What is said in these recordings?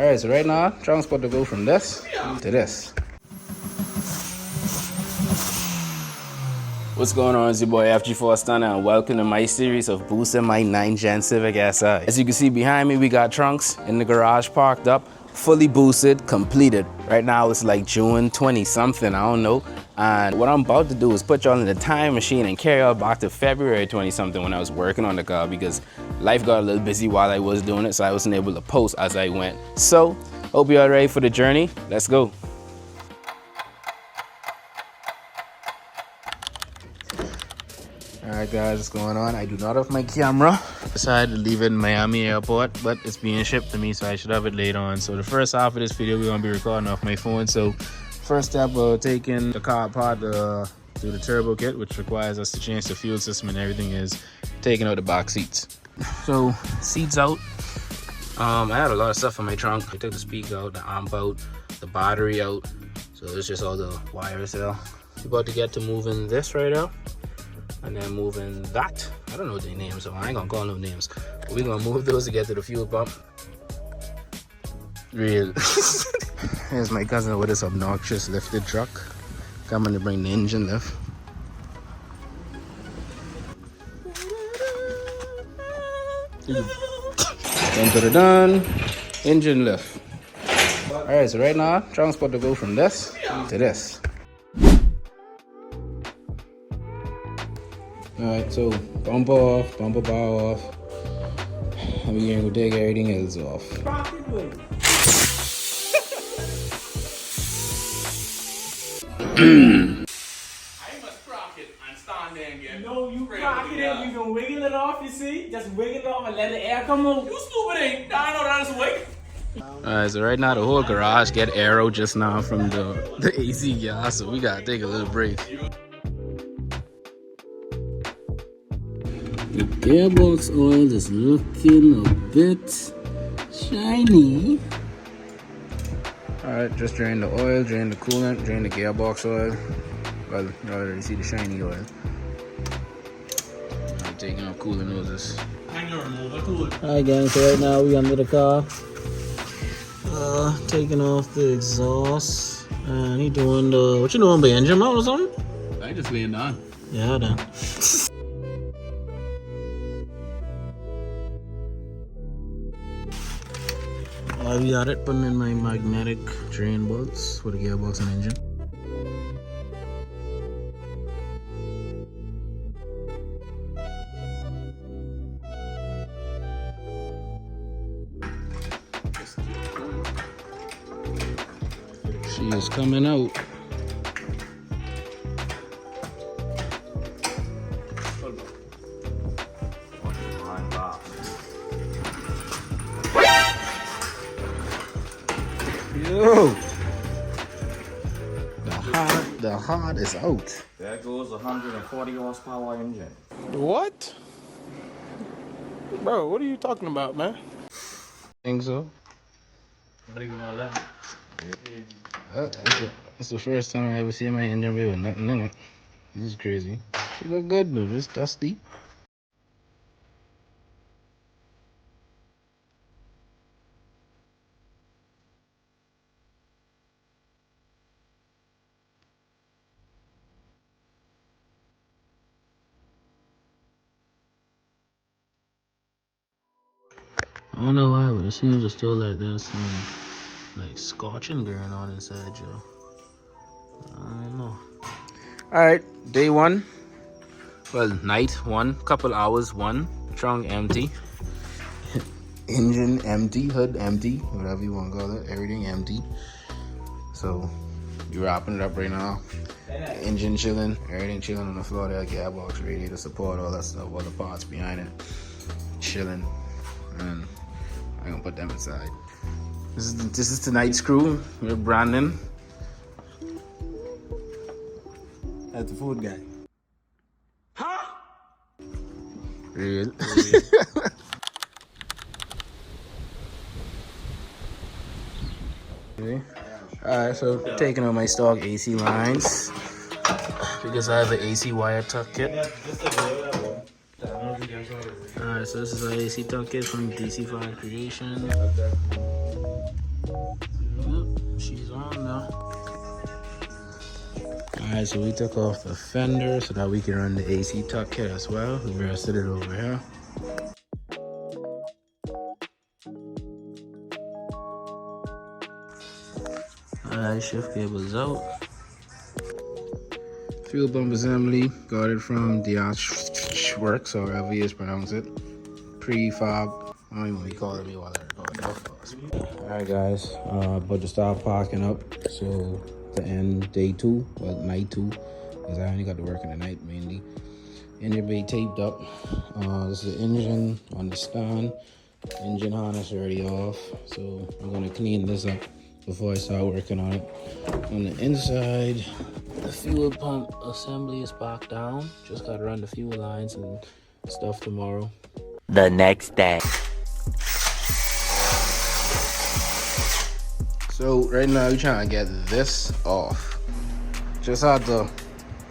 Alright, so right now, transport to go from this to this. What's going on? It's your boy FG4 Stunner and welcome to my series of boosting my 9th gen Civic SI. As you can see behind me, we got trunks in the garage parked up, fully boosted, completed. Right now it's like June 20 something, I don't know. And what I'm about to do is put y'all in the time machine and carry y'all back to February 20 something when I was working on the car, because life got a little busy while I was doing it, so I wasn't able to post as I went. So, hope y'all ready for the journey. Let's go. Alright guys, what's going on? I do not have my camera. Decided to leave it in Miami airport, but it's being shipped to me, so I should have it later on. So the first half of this video, we're gonna be recording off my phone. So first step, taking the car apart to do the turbo kit, which requires us to change the fuel system and everything, is taking out the back seats. So seats out. I had a lot of stuff in my trunk. I took the speaker out, the amp out, the battery out. So it's just all the wires there. We're about to get to moving this right out. And then moving that. I don't know their names, so I ain't gonna call no names. But we're gonna move those to get to the fuel pump. Real. Here's my cousin with this obnoxious lifted truck, coming to bring the engine lift. Dun, engine lift. Alright, so right now, transport to go from this to this. Alright, so bumper off, bumper bar off. And we're gonna go take everything else off. I must crock it and stand there and get. No, you crock it and you can wiggle it off, you see? Just wiggle it off and let the air come out. You stupid ain't. I know that's wig. Alright, so right now the whole garage get aero just now from the AC gas, so we gotta take a little break. The gearbox oil is looking a bit shiny. Alright, just drain the oil, drain the coolant, drain the gearbox oil. Well, you already see the shiny oil. I'm taking off coolant noses. Alright guys, so right now we under the car. Taking off the exhaust. And he doing the, what you doing, by engine mount or something? I just laying down. Yeah, done. We got it, putting in my magnetic drain bolts for the gearbox and engine. She is coming out. Yo, the heart is out. There goes a 140 horsepower engine. What? Bro, what are you talking about, man? Think so? What are you gonna let? It's the first time I ever see my engine with nothing in it. This is crazy. She look good, but it's dusty. I don't know why, but it seems to still like there's some like scorching going on inside, yo. I don't know. Alright, day one. Well, night one, couple hours one. Trunk empty. Engine empty, hood empty, whatever you want to call it. Everything empty. So, you're wrapping it up right now. Engine chilling, everything chilling on the floor there. Gearbox, radiator support, all that stuff, all the parts behind it. Chilling. And I'm gonna put them inside. This is tonight's crew. We're Brandon. That's the food guy. Huh? Real. Okay. Alright, so taking out my stock AC lines because I have an AC wire tuck kit. Alright, so this is our AC tuck kit from DC5 Creation. Alright, so we took off the fender so that we can run the AC tuck kit as well. We rested it over here. Alright, shift cables out. Fuel pump assembly, got it from the Works, or however you pronounce it. Prefab. I don't even know what you call it while I record. Alright guys, about to start parking up. So to end day 2, well night 2, because I only got to work in the night mainly. Engine bay taped up. This is the engine on the stand. Engine harness already off. So I'm gonna clean this up before I start working on it. On the inside, the fuel pump assembly is back down. Just gotta run the fuel lines and stuff tomorrow. The next day. So right now we're trying to get this off. Just had to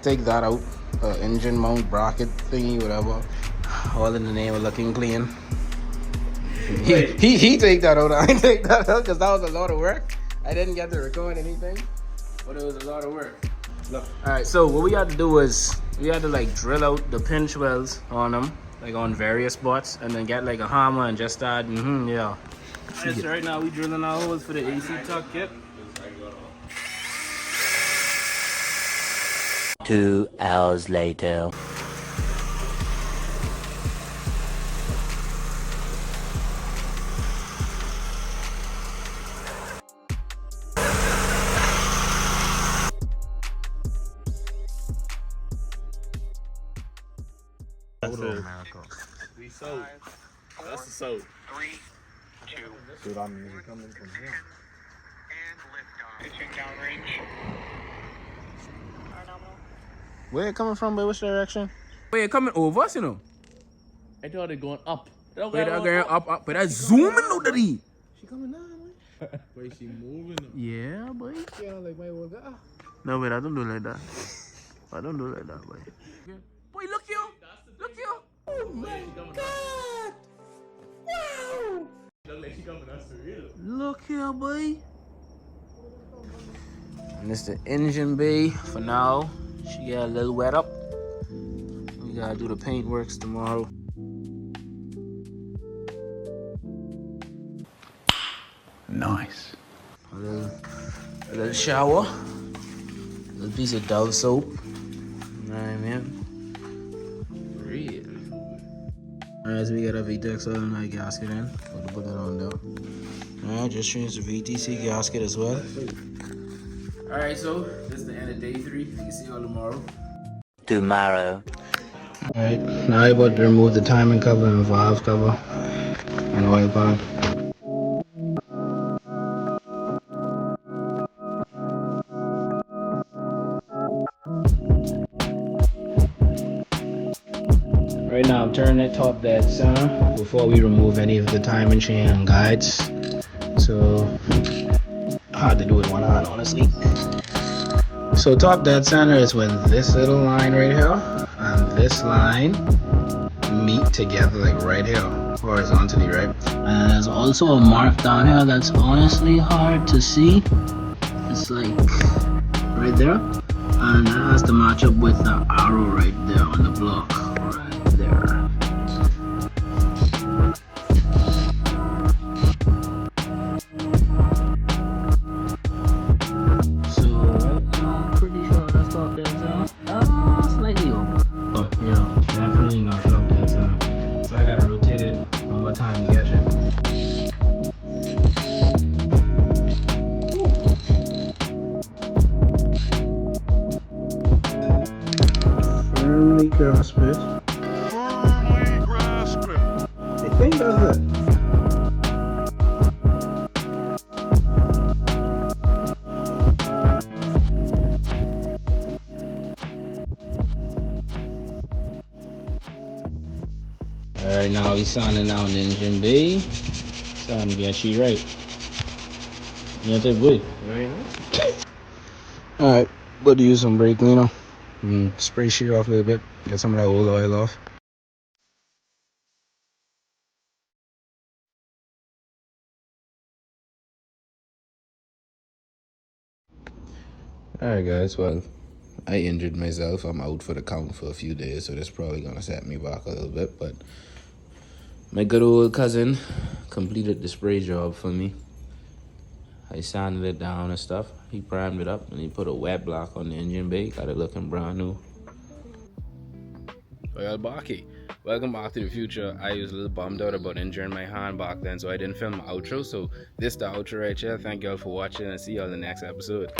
take that out. Engine mount bracket thingy, whatever. All in the name of looking clean. He take that out. I take that out because that was a lot of work. I didn't get to record anything, but it was a lot of work. Look. All right, so what we had to do was we had to like drill out the pinch wells on them, like on various spots, and then get like a hammer and just start. Yeah. Alright, so right now we drilling our holes for the AC tuck kit. 2 hours later. We sold. That's the sold. 3, 2, Dude, I'm coming from here. and liftoff. Pitching downrange. Where it coming from? By which direction? Where it coming over us, you know? I thought they're going up. Wait, they're going up. But that's zooming out of the. She coming down, man. Wait, she moving? Yeah, boy. Yeah, like my old guy. No, wait, I don't do like that. I don't do like that, boy. Boy, look here. Look here. Oh my God! Wow! Look like she coming us for real. Look here, boy. And this the engine bay for now. She got a little wet up. We gotta do the paint works tomorrow. Nice. A little shower. A little piece of Dove soap. You know what I mean? Real. Alright, so we got a VTEC solenoid gasket in. Got to put that on there. Alright, just changed the VTC gasket as well. Alright, so this is the end of day 3. You can see you all tomorrow. Tomorrow. Alright, now I'm about to remove the timing cover and valve cover and oil pan. Right now I'm turning it top dead center before we remove any of the timing chain and guides. So hard to do it one hand, honestly. So top dead center is when this little line right here and this line meet together, like right here, horizontally, right? And there's also a mark down here that's honestly hard to see. It's like right there, and it has to match up with the arrow right there on the block, right there. Slightly over. Oh, yeah, definitely not up that time. So I gotta rotate it one more time to catch it. Firmly grasp it. Firmly grasp it. I think that's it. Alright, now we're sounding out the engine bay. Sound get she right. You know that good. Very nice. Alright, but to use some brake cleaner. Spray sheet off a little bit. Get some of that old oil off. Alright guys, well, I injured myself. I'm out for the count for a few days, so that's probably gonna set me back a little bit. But my good old cousin completed the spray job for me. I sanded it down and stuff. He primed it up and he put a wet block on the engine bay. Got it looking brand new. Well, Baki, welcome back to the future. I was a little bummed out about injuring my hand back then, so I didn't film the outro. So this is the outro right here. Thank y'all for watching and see y'all in the next episode.